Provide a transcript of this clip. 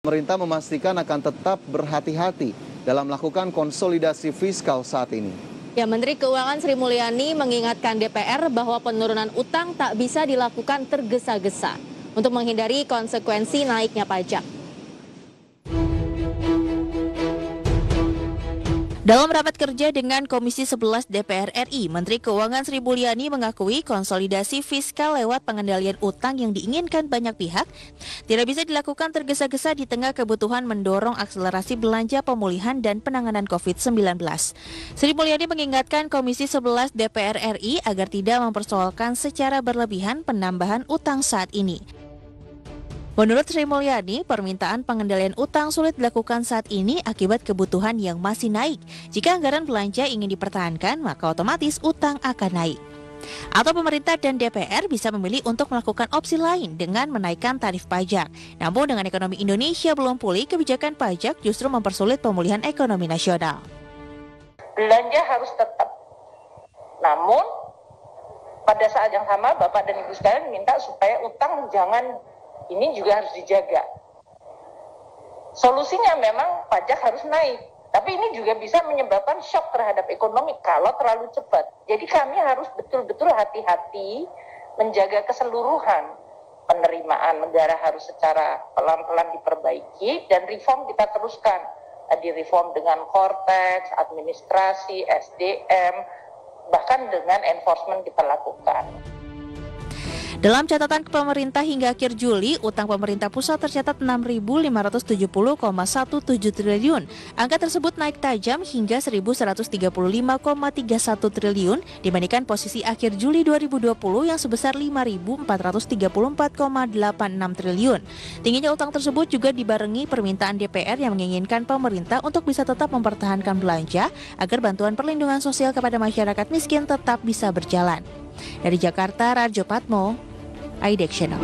Pemerintah memastikan akan tetap berhati-hati dalam melakukan konsolidasi fiskal saat ini. Ya, Menteri Keuangan Sri Mulyani mengingatkan DPR bahwa penurunan utang tak bisa dilakukan tergesa-gesa untuk menghindari konsekuensi naiknya pajak. Dalam rapat kerja dengan Komisi 11 DPR RI, Menteri Keuangan Sri Mulyani mengakui konsolidasi fiskal lewat pengendalian utang yang diinginkan banyak pihak tidak bisa dilakukan tergesa-gesa di tengah kebutuhan mendorong akselerasi belanja pemulihan dan penanganan COVID-19. Sri Mulyani mengingatkan Komisi 11 DPR RI agar tidak mempersoalkan secara berlebihan penambahan utang saat ini. Menurut Sri Mulyani, permintaan pengendalian utang sulit dilakukan saat ini akibat kebutuhan yang masih naik. Jika anggaran belanja ingin dipertahankan, maka otomatis utang akan naik. Atau pemerintah dan DPR bisa memilih untuk melakukan opsi lain dengan menaikkan tarif pajak. Namun dengan ekonomi Indonesia belum pulih, kebijakan pajak justru mempersulit pemulihan ekonomi nasional. Belanja harus tetap. Namun, pada saat yang sama Bapak dan Ibu sekalian minta supaya utang ini juga harus dijaga. Solusinya memang pajak harus naik, tapi ini juga bisa menyebabkan shock terhadap ekonomi kalau terlalu cepat. Jadi kami harus betul-betul hati-hati menjaga keseluruhan penerimaan negara harus secara pelan-pelan diperbaiki dan reform kita teruskan. Di reform dengan Cortex, administrasi, SDM, bahkan dengan enforcement kita lakukan. Dalam catatan pemerintah hingga akhir Juli, utang pemerintah pusat tercatat 6.570,17 triliun. Angka tersebut naik tajam hingga 1.135,31 triliun dibandingkan posisi akhir Juli 2020 yang sebesar 5.434,86 triliun. Tingginya utang tersebut juga dibarengi permintaan DPR yang menginginkan pemerintah untuk bisa tetap mempertahankan belanja agar bantuan perlindungan sosial kepada masyarakat miskin tetap bisa berjalan. Dari Jakarta, Rajo Patmo, IDEX Channel.